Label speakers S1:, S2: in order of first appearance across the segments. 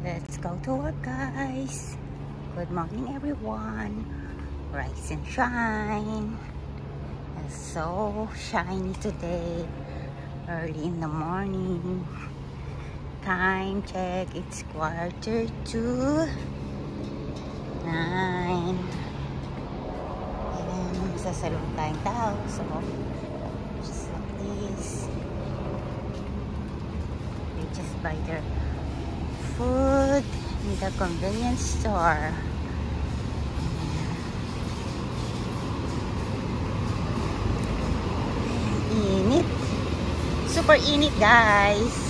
S1: Let's go to work, guys. Good morning, everyone. Rise and shine. It's so shiny today. Early in the morning. Time check. It's 8:45. And sasalon tayong tao. So, just like this. They just buy their food in the convenience store. Init. Super init, guys.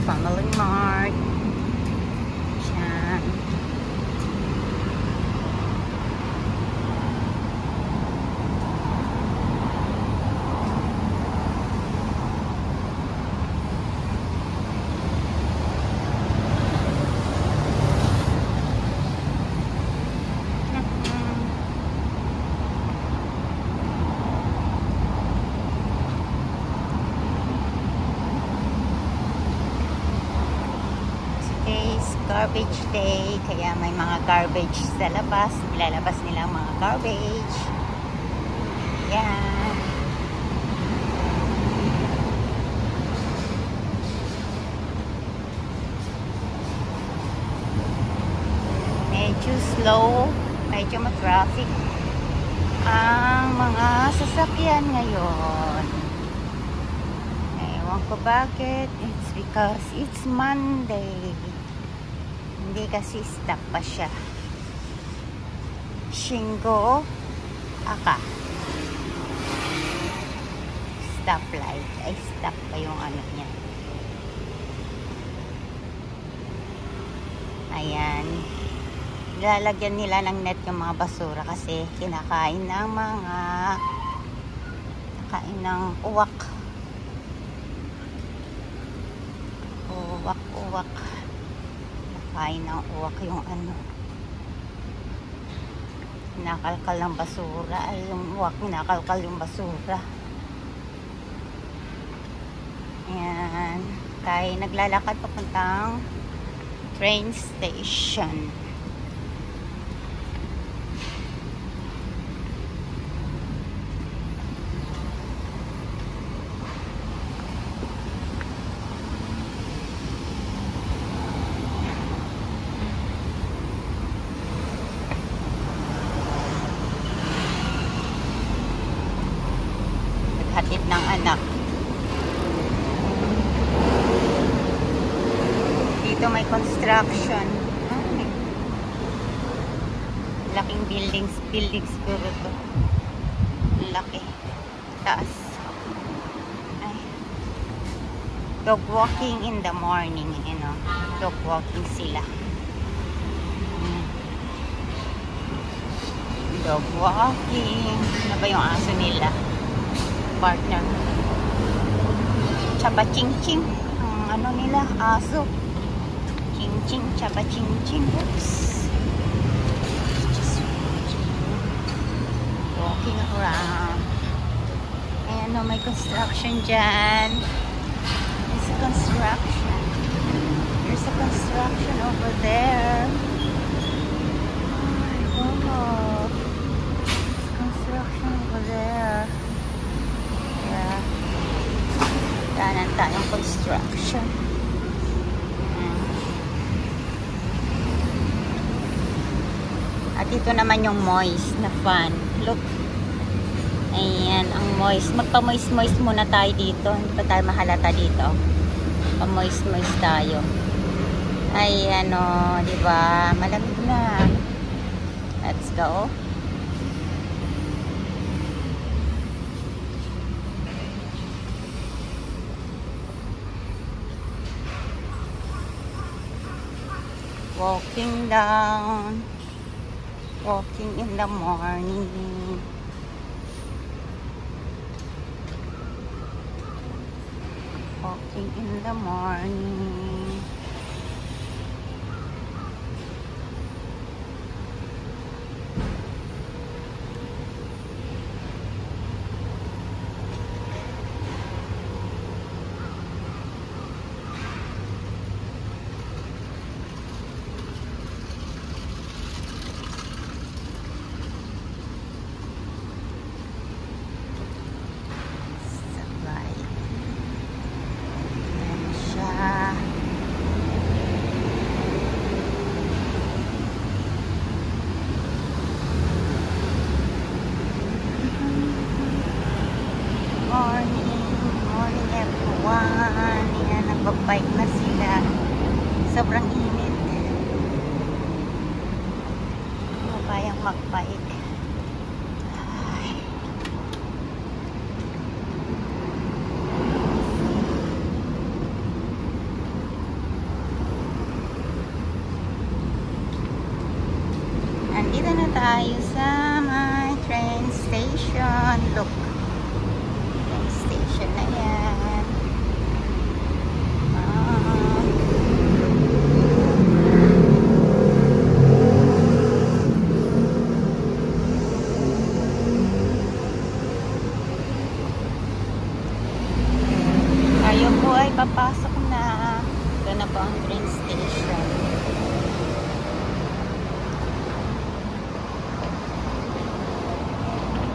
S1: Family Mart. Diyan. Garbage day, kaya may mga garbage sa labas. Nilalabas nila ang mga garbage. Yan. Medyo slow, medyo ma-traffic ang mga sasakyan ngayon. Ewan ko bakit. It's because it's Monday. Hindi kasi stop pa siya. Shingo Aka. Stoplight. Ay, stop pa yung ano niya. Ayan. Nilalagyan nila ng net yung mga basura kasi kinakain ng mga uwak. Uwak. Kain ng uwak yung ano, nakalkal ng basura. Ay, yung uwak nakalkal yung basura. Ayan, tayo naglalakad papuntang train station. Hatid ng anak. Dito may construction. Laking buildings puro to. Laki. Taas. Ay. Dog walking in the morning, you know. Dog walking sila. Dog walking. Ano ba yung aso nila? Partner. Chaba ching ching. Ang ano nila, aso. Ching ching, chaba ching ching. Oops. Just walking around. Ayan o, may construction dyan. There's a construction. There's a construction over there. Oh, there's construction over there. Kanan tayong construction. At ito naman yung moist na fan. Look. Ayan, ang moist. Magpa-moist muna tayo dito. Hindi pa tayo mahalata dito. Pa-moist tayo. Ay, ano, diba? Malamig na. Let's go. Walking down, walking in the morning. walking in the morning. Sabay. Ayan siya. Morning everyone. Yan, nagbabike na sila. Sobrang init. Mabayang magbike. Ay. Andito na tayo sa my train station. Look. Train station na yan. Tayo po ay papasok na. Ito na po ang train